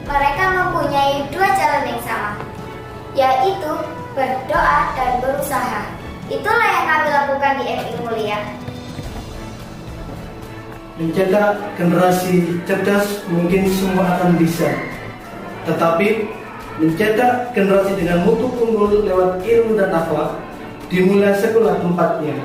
Mereka mempunyai dua jalan yang sama, yaitu berdoa dan berusaha. Itulah yang kami lakukan di FI Mulia. Mencetak generasi cerdas mungkin semua akan bisa, tetapi mencetak generasi dengan mutu unggul lewat ilmu dan akhlak dimulai sekolah tempatnya.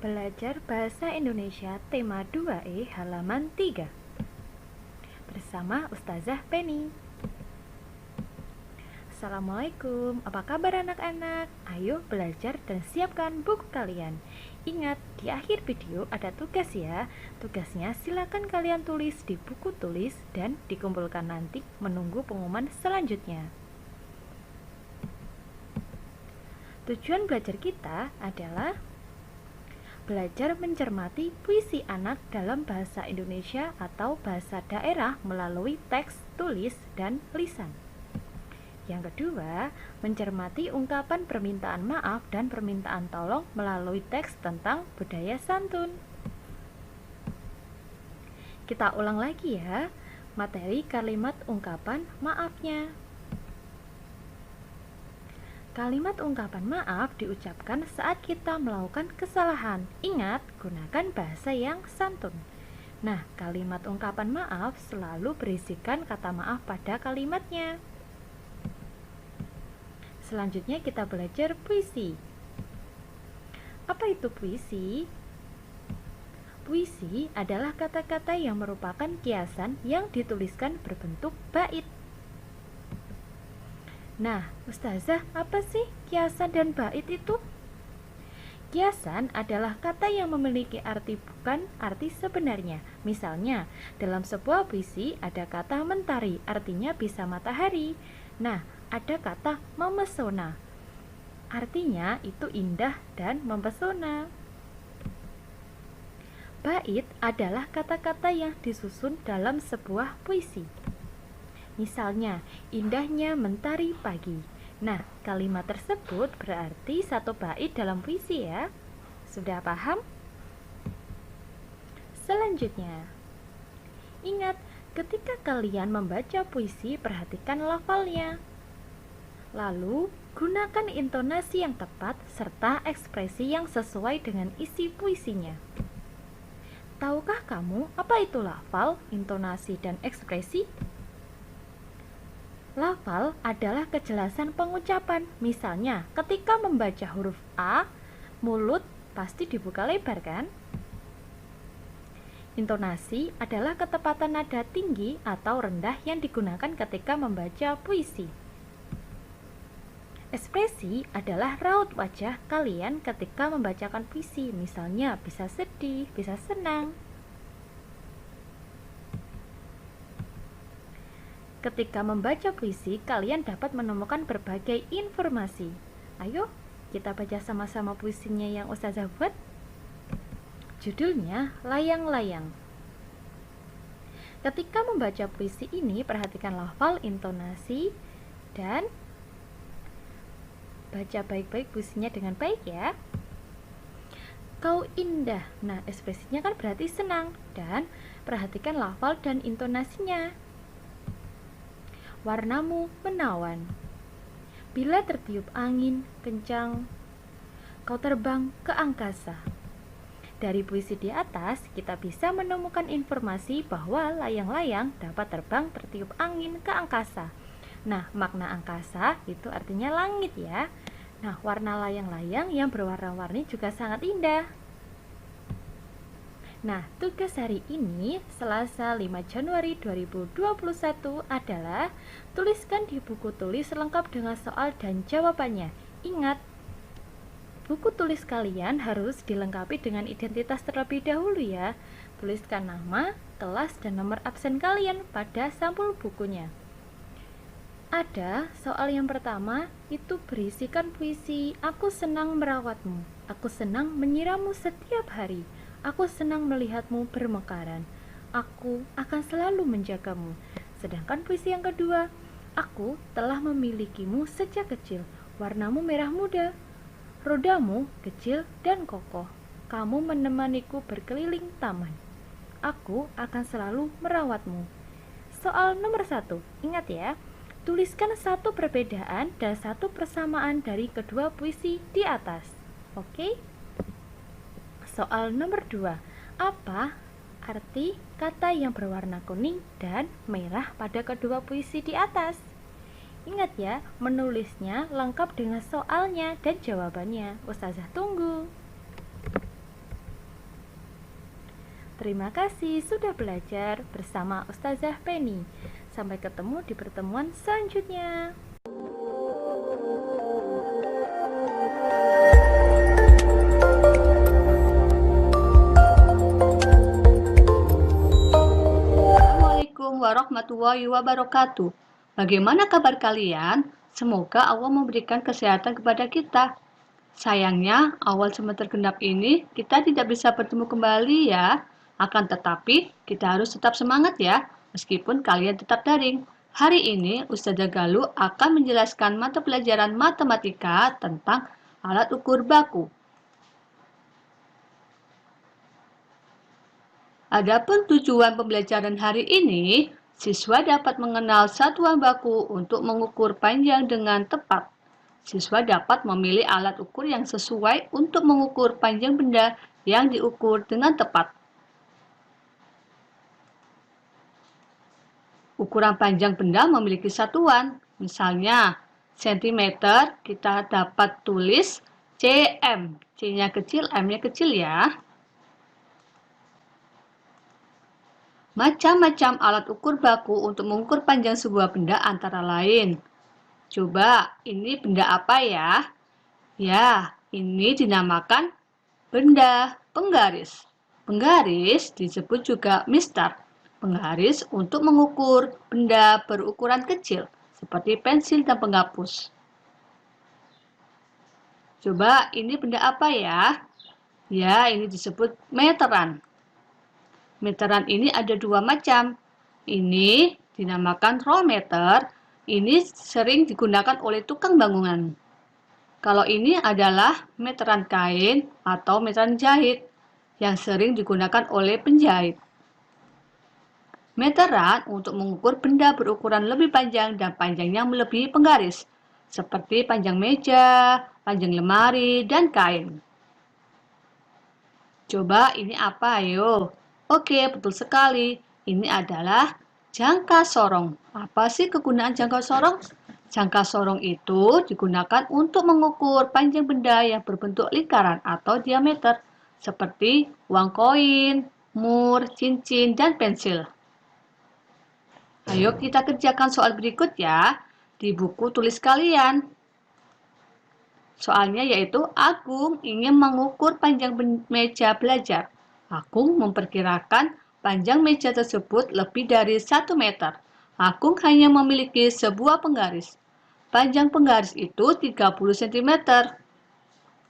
Belajar Bahasa Indonesia tema 2E halaman 3 bersama Ustazah Penny. Assalamualaikum, apa kabar anak-anak? Ayo belajar dan siapkan buku kalian. Ingat, di akhir video ada tugas ya. Tugasnya silakan kalian tulis di buku tulis dan dikumpulkan nanti menunggu pengumuman selanjutnya. Tujuan belajar kita adalah belajar mencermati puisi anak dalam bahasa Indonesia atau bahasa daerah melalui teks, tulis, dan lisan. Yang kedua, mencermati ungkapan permintaan maaf dan permintaan tolong melalui teks tentang budaya santun. Kita ulang lagi ya, materi kalimat ungkapan maafnya. Kalimat ungkapan maaf diucapkan saat kita melakukan kesalahan. Ingat, gunakan bahasa yang santun. Nah, kalimat ungkapan maaf selalu berisikan kata maaf pada kalimatnya. Selanjutnya kita belajar puisi. Apa itu puisi? Puisi adalah kata-kata yang merupakan kiasan yang dituliskan berbentuk bait. Nah, Ustazah, apa sih kiasan dan bait itu? Kiasan adalah kata yang memiliki arti bukan arti sebenarnya. Misalnya, dalam sebuah puisi ada kata mentari, artinya bisa matahari. Nah, ada kata memesona, artinya itu indah dan mempesona. Bait adalah kata-kata yang disusun dalam sebuah puisi. Misalnya, indahnya mentari pagi. Nah, kalimat tersebut berarti satu bait dalam puisi ya. Sudah paham? Selanjutnya, ingat, ketika kalian membaca puisi, perhatikan lafalnya. Lalu, gunakan intonasi yang tepat serta ekspresi yang sesuai dengan isi puisinya. Tahukah kamu apa itu lafal, intonasi, dan ekspresi? Lafal adalah kejelasan pengucapan. Misalnya, ketika membaca huruf A, mulut pasti dibuka lebar kan? Intonasi adalah ketepatan nada tinggi atau rendah yang digunakan ketika membaca puisi. Ekspresi adalah raut wajah kalian ketika membacakan puisi. Misalnya, bisa sedih, bisa senang. Ketika membaca puisi, kalian dapat menemukan berbagai informasi. Ayo, kita baca sama-sama puisinya yang Ustazah buat. Judulnya Layang-Layang. Ketika membaca puisi ini, perhatikan lafal, intonasi, dan baca baik-baik puisinya dengan baik ya. Kau indah. Nah, ekspresinya kan berarti senang. Dan perhatikan lafal dan intonasinya. Warnamu menawan. Bila tertiup angin kencang, kau terbang ke angkasa. Dari puisi di atas, kita bisa menemukan informasi bahwa layang-layang dapat terbang tertiup angin ke angkasa. Nah, makna angkasa itu artinya langit ya. Nah, warna layang-layang yang berwarna-warni juga sangat indah. Nah, tugas hari ini, Selasa 5 Januari 2021 adalah tuliskan di buku tulis lengkap dengan soal dan jawabannya. Ingat, buku tulis kalian harus dilengkapi dengan identitas terlebih dahulu ya. Tuliskan nama, kelas, dan nomor absen kalian pada sampul bukunya. Ada soal yang pertama, itu berisikan puisi. Aku senang merawatmu, aku senang menyiramu setiap hari. Aku senang melihatmu bermekaran. Aku akan selalu menjagamu. Sedangkan puisi yang kedua, aku telah memilikimu sejak kecil. Warnamu merah muda. Rodamu kecil dan kokoh. Kamu menemaniku berkeliling taman. Aku akan selalu merawatmu. Soal nomor 1, ingat ya. Tuliskan satu perbedaan dan satu persamaan dari kedua puisi di atas. Oke? Soal nomor 2, apa arti kata yang berwarna kuning dan merah pada kedua puisi di atas? Ingat ya, menulisnya lengkap dengan soalnya dan jawabannya. Ustazah tunggu. Terima kasih sudah belajar bersama Ustazah Penny. Sampai ketemu di pertemuan selanjutnya. Assalamualaikum warahmatullahi wabarakatuh. Bagaimana kabar kalian? Semoga Allah memberikan kesehatan kepada kita. Sayangnya, awal semester genap ini kita tidak bisa bertemu kembali ya. Akan tetapi, kita harus tetap semangat ya, meskipun kalian tetap daring. Hari ini, Ustazah Galuh akan menjelaskan mata pelajaran matematika tentang alat ukur baku. Adapun tujuan pembelajaran hari ini, siswa dapat mengenal satuan baku untuk mengukur panjang dengan tepat. Siswa dapat memilih alat ukur yang sesuai untuk mengukur panjang benda yang diukur dengan tepat. Ukuran panjang benda memiliki satuan, misalnya sentimeter kita dapat tulis cm, c-nya kecil, m-nya kecil ya. Macam-macam alat ukur baku untuk mengukur panjang sebuah benda antara lain. Coba, ini benda apa ya? Ya, ini dinamakan benda penggaris. Penggaris disebut juga mister. Penggaris untuk mengukur benda berukuran kecil, seperti pensil dan penghapus. Coba, ini benda apa ya? Ya, ini disebut meteran. Meteran ini ada dua macam. Ini dinamakan rollmeter. Ini sering digunakan oleh tukang bangunan. Kalau ini adalah meteran kain atau meteran jahit yang sering digunakan oleh penjahit. Meteran untuk mengukur benda berukuran lebih panjang dan panjangnya melebihi penggaris, seperti panjang meja, panjang lemari, dan kain. Coba ini apa ayo? Oke, betul sekali. Ini adalah jangka sorong. Apa sih kegunaan jangka sorong? Jangka sorong itu digunakan untuk mengukur panjang benda yang berbentuk lingkaran atau diameter, seperti uang koin, mur, cincin, dan pensil. Ayo kita kerjakan soal berikut ya, di buku tulis kalian. Soalnya yaitu Agung ingin mengukur panjang meja belajar. Agung memperkirakan panjang meja tersebut lebih dari 1 meter. Agung hanya memiliki sebuah penggaris. Panjang penggaris itu 30 cm.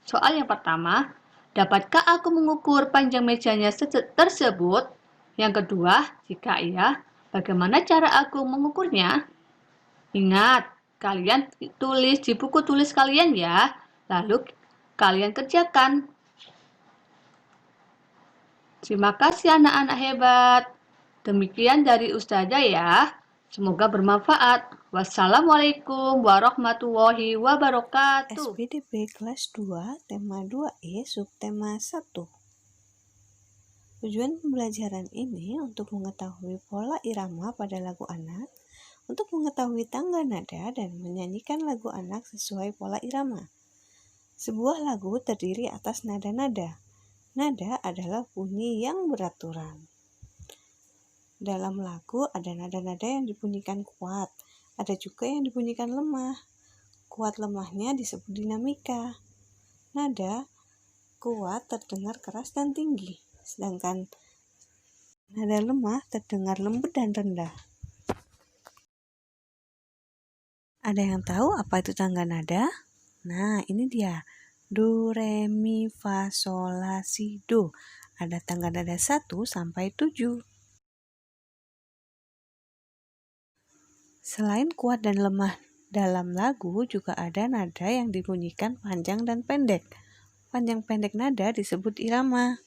Soal yang pertama, dapatkah aku mengukur panjang mejanya tersebut? Yang kedua, jika iya, bagaimana cara aku mengukurnya? Ingat, kalian tulis di buku tulis kalian ya. Lalu kalian kerjakan. Terima kasih anak-anak hebat. Demikian dari Ustazah ya. Semoga bermanfaat. Wassalamualaikum warahmatullahi wabarakatuh. SPDP kelas 2, tema 2E, subtema 1. Tujuan pembelajaran ini untuk mengetahui pola irama pada lagu anak, untuk mengetahui tangga nada dan menyanyikan lagu anak sesuai pola irama. Sebuah lagu terdiri atas nada-nada. Nada adalah bunyi yang beraturan. Dalam lagu ada nada-nada yang dibunyikan kuat, ada juga yang dibunyikan lemah. Kuat lemahnya disebut dinamika. Nada kuat terdengar keras dan tinggi, sedangkan nada lemah terdengar lembut dan rendah. Ada yang tahu apa itu tangga nada? Nah, ini dia. Do, re, mi, fa, sol, la, si, do. Ada tangga nada 1 sampai 7. Selain kuat dan lemah dalam lagu, juga ada nada yang dibunyikan panjang dan pendek. Panjang pendek nada disebut irama.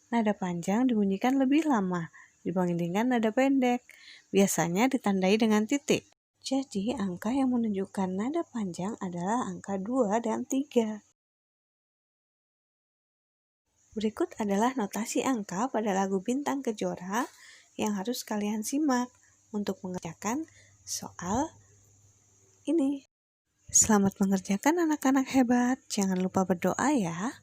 Nada panjang dibunyikan lebih lama dibandingkan nada pendek. Biasanya ditandai dengan titik. Jadi, angka yang menunjukkan nada panjang adalah angka 2 dan 3. Berikut adalah notasi angka pada lagu Bintang Kejora yang harus kalian simak untuk mengerjakan soal ini. Selamat mengerjakan anak-anak hebat. Jangan lupa berdoa ya.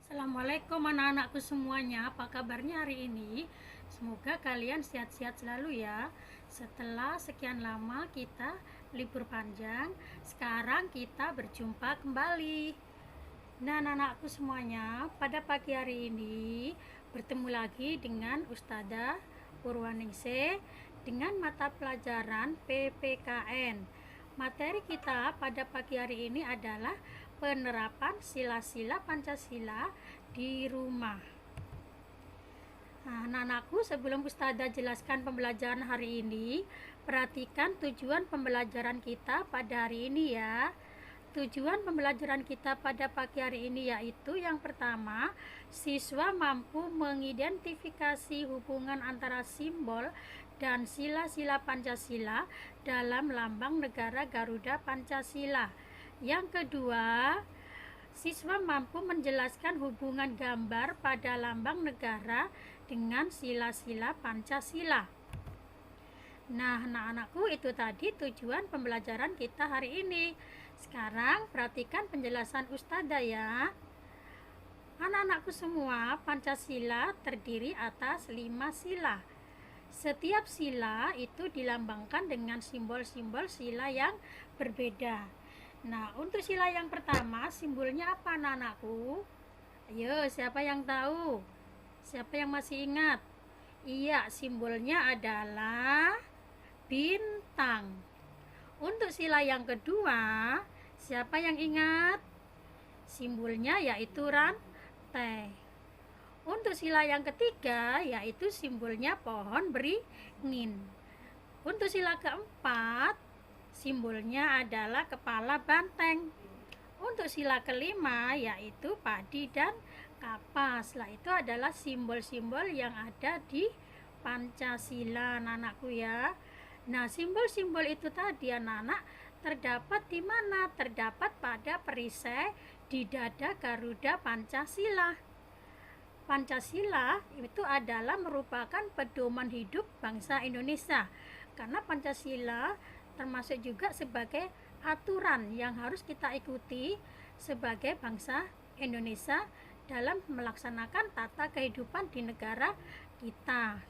Assalamualaikum anak-anakku semuanya, apa kabarnya hari ini? Semoga kalian sehat-sehat selalu ya. Setelah sekian lama kita libur panjang, sekarang kita berjumpa kembali. Nah anak-anakku semuanya, pada pagi hari ini bertemu lagi dengan Ustazah Purwaningsih dengan mata pelajaran PPKN. Materi kita pada pagi hari ini adalah penerapan sila-sila Pancasila di rumah. Nah, anak-anakku, sebelum Ustazah jelaskan pembelajaran hari ini, perhatikan tujuan pembelajaran kita pada hari ini ya. Tujuan pembelajaran kita pada pagi hari ini yaitu yang pertama, siswa mampu mengidentifikasi hubungan antara simbol dan sila-sila Pancasila dalam lambang negara Garuda Pancasila. Yang kedua, siswa mampu menjelaskan hubungan gambar pada lambang negara dengan sila-sila Pancasila. Nah, anak-anakku, itu tadi tujuan pembelajaran kita hari ini. Sekarang perhatikan penjelasan Ustazah ya. Anak-anakku semua, Pancasila terdiri atas 5 sila. Setiap sila itu dilambangkan dengan simbol-simbol sila yang berbeda. Nah, untuk sila yang pertama, simbolnya apa anak-anakku? Ayo, siapa yang tahu? Siapa yang masih ingat? Iya, simbolnya adalah bintang. Untuk sila yang kedua, siapa yang ingat? Simbolnya yaitu rantai. Untuk sila yang ketiga, yaitu simbolnya pohon beringin. Untuk sila keempat, simbolnya adalah kepala banteng. Untuk sila kelima, yaitu padi dan kapas. Lah, itu adalah simbol-simbol yang ada di Pancasila, anak-anakku ya. Nah, simbol-simbol itu tadi anak-anak terdapat di mana? Terdapat pada perisai di dada Garuda Pancasila. Pancasila itu adalah merupakan pedoman hidup bangsa Indonesia. Karena Pancasila termasuk juga sebagai aturan yang harus kita ikuti sebagai bangsa Indonesia dalam melaksanakan tata kehidupan di negara kita.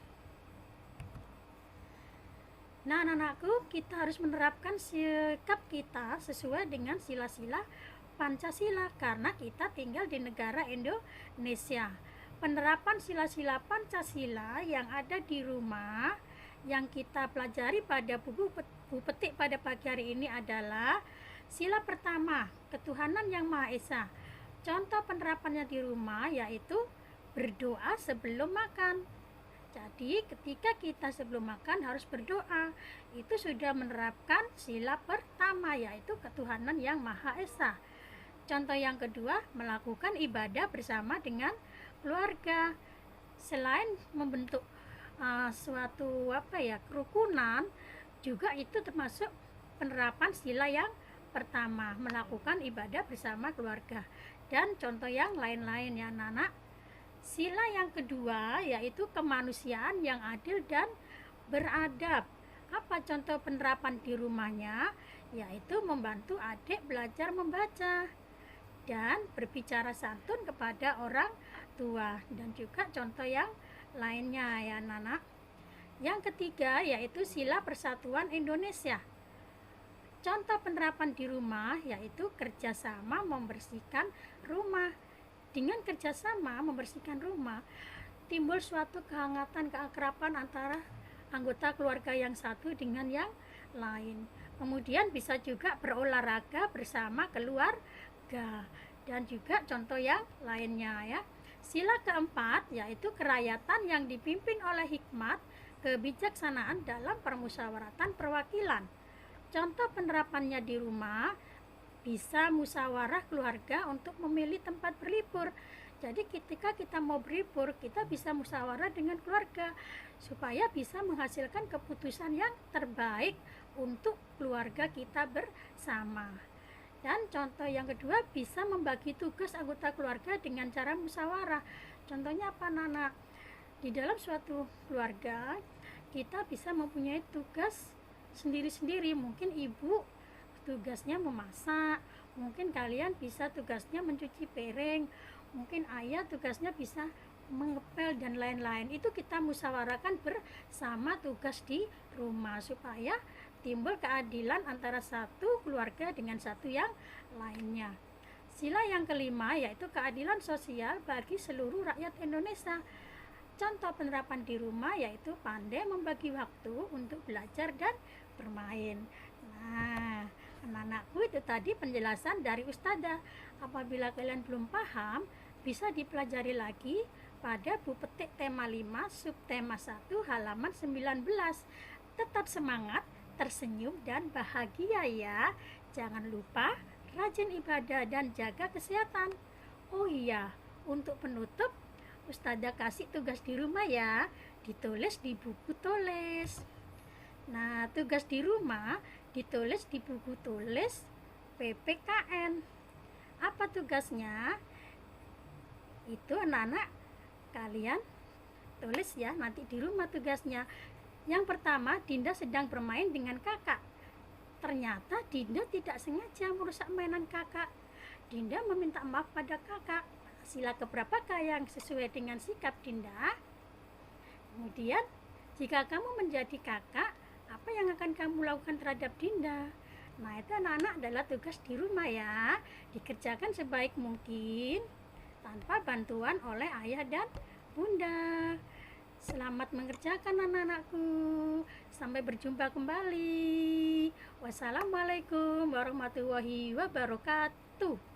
Nah, anak-anakku, kita harus menerapkan sikap kita sesuai dengan sila-sila Pancasila karena kita tinggal di negara Indonesia. Penerapan sila-sila Pancasila yang ada di rumah yang kita pelajari pada buku petik pada pagi hari ini adalah sila pertama, ketuhanan yang Maha Esa. Contoh penerapannya di rumah yaitu berdoa sebelum makan. Jadi ketika kita sebelum makan harus berdoa. Itu sudah menerapkan sila pertama yaitu ketuhanan yang Maha Esa. Contoh yang kedua, melakukan ibadah bersama dengan keluarga. Selain membentuk suatu kerukunan, juga itu termasuk penerapan sila yang pertama, melakukan ibadah bersama keluarga. Dan contoh yang lain-lain ya anak-anak. Sila yang kedua yaitu kemanusiaan yang adil dan beradab. Apa contoh penerapan di rumahnya? Yaitu membantu adik belajar membaca. dan berbicara santun kepada orang tua, dan juga contoh yang lainnya ya anak-anak. Yang ketiga yaitu sila persatuan Indonesia. Contoh penerapan di rumah yaitu kerjasama membersihkan rumah. Dengan kerjasama membersihkan rumah, timbul suatu kehangatan, keakraban antara anggota keluarga yang satu dengan yang lain. Kemudian bisa juga berolahraga bersama keluarga, dan juga contoh yang lainnya ya. Sila keempat yaitu kerakyatan yang dipimpin oleh hikmat, kebijaksanaan dalam permusyawaratan perwakilan. Contoh penerapannya di rumah bisa musyawarah keluarga untuk memilih tempat berlibur. Jadi ketika kita mau berlibur, kita bisa musyawarah dengan keluarga supaya bisa menghasilkan keputusan yang terbaik untuk keluarga kita bersama. Dan contoh yang kedua, bisa membagi tugas anggota keluarga dengan cara musyawarah. Contohnya apa, Nana? Di dalam suatu keluarga, kita bisa mempunyai tugas sendiri-sendiri. Mungkin ibu tugasnya memasak, mungkin kalian bisa tugasnya mencuci piring, mungkin ayah tugasnya bisa mengepel dan lain-lain. Itu kita musyawarahkan bersama tugas di rumah supaya timbul keadilan antara satu keluarga dengan satu yang lainnya. Sila yang kelima yaitu keadilan sosial bagi seluruh rakyat Indonesia. Contoh penerapan di rumah yaitu pandai membagi waktu untuk belajar dan bermain. Nah, anak-anakku, itu tadi penjelasan dari Ustadzah. Apabila kalian belum paham, bisa dipelajari lagi pada buku petik tema 5 subtema 1 halaman 19. Tetap semangat, tersenyum dan bahagia ya. Jangan lupa rajin ibadah dan jaga kesehatan. Oh iya, untuk penutup Ustadzah kasih tugas di rumah ya, ditulis di buku tulis. Nah, tugas di rumah ditulis di buku tulis PPKN. Apa tugasnya? Itu anak-anak kalian tulis ya nanti di rumah tugasnya. Yang pertama, Dinda sedang bermain dengan kakak. Ternyata Dinda tidak sengaja merusak mainan kakak. Dinda meminta maaf pada kakak. Sila keberapakah yang sesuai dengan sikap Dinda? Kemudian, jika kamu menjadi kakak, apa yang akan kamu lakukan terhadap Dinda? Nah, itu anak-anak adalah tugas di rumah ya. Dikerjakan sebaik mungkin tanpa bantuan oleh ayah dan bunda. Selamat mengerjakan anak-anakku. Sampai berjumpa kembali. Wassalamualaikum warahmatullahi wabarakatuh.